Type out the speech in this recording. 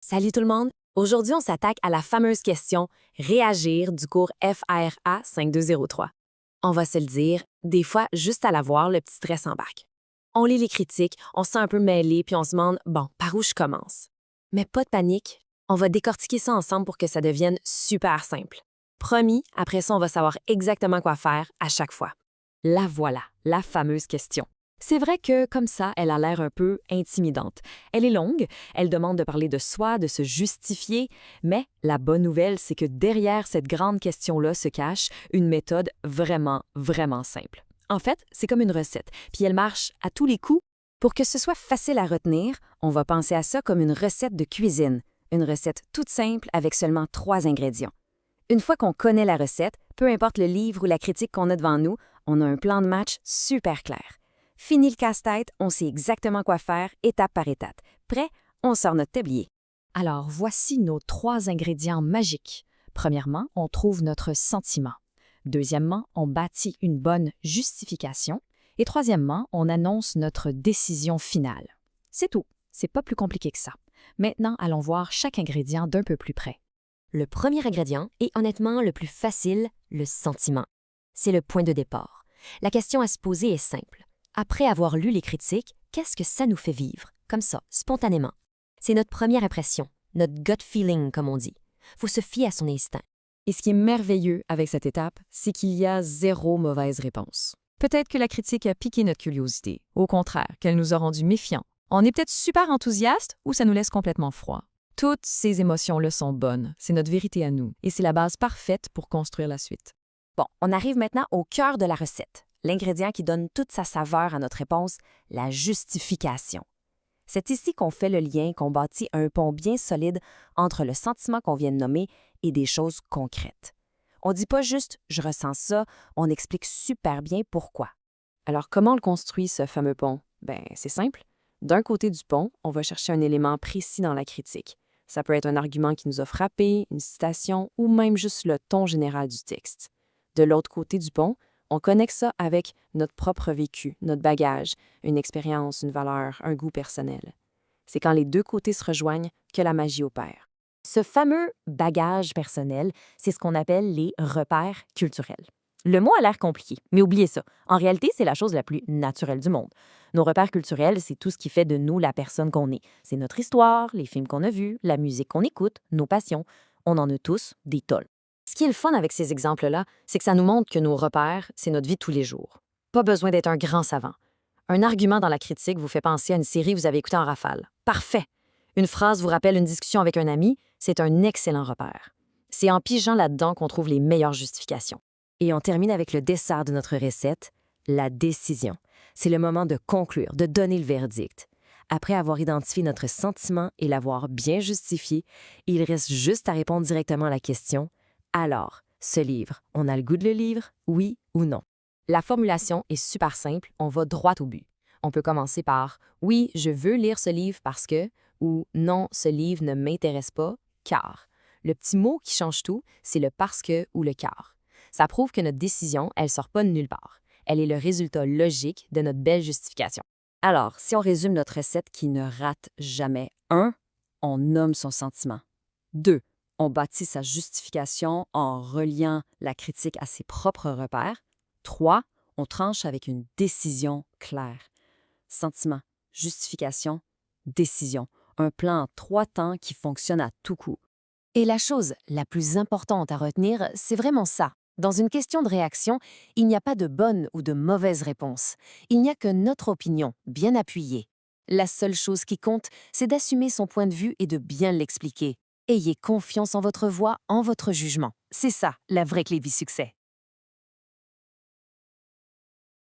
Salut tout le monde! Aujourd'hui, on s'attaque à la fameuse question réagir du cours FARA 5203. On va se le dire, des fois, juste à la voir, le petit stress embarque. On lit les critiques, on se sent un peu mêlé, puis on se demande, bon, par où je commence? Mais pas de panique, on va décortiquer ça ensemble pour que ça devienne super simple. Promis, après ça, on va savoir exactement quoi faire à chaque fois. La voilà, la fameuse question. C'est vrai que, comme ça, elle a l'air un peu intimidante. Elle est longue, elle demande de parler de soi, de se justifier, mais la bonne nouvelle, c'est que derrière cette grande question-là se cache une méthode vraiment, vraiment simple. En fait, c'est comme une recette, puis elle marche à tous les coups. Pour que ce soit facile à retenir, on va penser à ça comme une recette de cuisine, une recette toute simple avec seulement 3 ingrédients. Une fois qu'on connaît la recette, peu importe le livre ou la critique qu'on a devant nous, on a un plan de match super clair. Fini le casse-tête, on sait exactement quoi faire, étape par étape. Prêt? On sort notre tablier. Alors, voici nos 3 ingrédients magiques. Premièrement, on trouve notre sentiment. Deuxièmement, on bâtit une bonne justification. Et troisièmement, on annonce notre décision finale. C'est tout. C'est pas plus compliqué que ça. Maintenant, allons voir chaque ingrédient d'un peu plus près. Le premier ingrédient est honnêtement le plus facile, le sentiment. C'est le point de départ. La question à se poser est simple. Après avoir lu les critiques, qu'est-ce que ça nous fait vivre, comme ça, spontanément? C'est notre première impression, notre gut feeling, comme on dit. Faut se fier à son instinct. Et ce qui est merveilleux avec cette étape, c'est qu'il y a 0 mauvaise réponse. Peut-être que la critique a piqué notre curiosité. Au contraire, qu'elle nous a rendus méfiants. On est peut-être super enthousiaste ou ça nous laisse complètement froid. Toutes ces émotions-là sont bonnes. C'est notre vérité à nous. Et c'est la base parfaite pour construire la suite. Bon, on arrive maintenant au cœur de la recette. L'ingrédient qui donne toute sa saveur à notre réponse, la justification. C'est ici qu'on fait le lien, qu'on bâtit un pont bien solide entre le sentiment qu'on vient de nommer et des choses concrètes. On ne dit pas juste « je ressens ça », on explique super bien pourquoi. Alors, comment on le construit, ce fameux pont? C'est simple. D'un côté du pont, on va chercher un élément précis dans la critique. Ça peut être un argument qui nous a frappé, une citation ou même juste le ton général du texte. De l'autre côté du pont, on connecte ça avec notre propre vécu, notre bagage, une expérience, une valeur, un goût personnel. C'est quand les deux côtés se rejoignent que la magie opère. Ce fameux bagage personnel, c'est ce qu'on appelle les repères culturels. Le mot a l'air compliqué, mais oubliez ça. En réalité, c'est la chose la plus naturelle du monde. Nos repères culturels, c'est tout ce qui fait de nous la personne qu'on est. C'est notre histoire, les films qu'on a vus, la musique qu'on écoute, nos passions. On en a tous des tonnes. Ce qui est le fun avec ces exemples-là, c'est que ça nous montre que nos repères, c'est notre vie de tous les jours. Pas besoin d'être un grand savant. Un argument dans la critique vous fait penser à une série que vous avez écoutée en rafale. Parfait! Une phrase vous rappelle une discussion avec un ami, c'est un excellent repère. C'est en pigeant là-dedans qu'on trouve les meilleures justifications. Et on termine avec le dessert de notre recette, la décision. C'est le moment de conclure, de donner le verdict. Après avoir identifié notre sentiment et l'avoir bien justifié, il reste juste à répondre directement à la question « Alors, ce livre, on a le goût de le lire, oui ou non? » La formulation est super simple, on va droit au but. On peut commencer par « Oui, je veux lire ce livre parce que » ou « Non, ce livre ne m'intéresse pas, car ». Le petit mot qui change tout, c'est le « parce que » ou le « car ». Ça prouve que notre décision, elle sort pas de nulle part. Elle est le résultat logique de notre belle justification. Alors, si on résume notre recette qui ne rate jamais: 1, on nomme son sentiment. 2, on bâtit sa justification en reliant la critique à ses propres repères. 3, on tranche avec une décision claire. Sentiment, justification, décision. Un plan en 3 temps qui fonctionne à tout coup. Et la chose la plus importante à retenir, c'est vraiment ça. Dans une question de réaction, il n'y a pas de bonne ou de mauvaise réponse. Il n'y a que notre opinion, bien appuyée. La seule chose qui compte, c'est d'assumer son point de vue et de bien l'expliquer. Ayez confiance en votre voix, en votre jugement. C'est ça, la vraie clé du succès.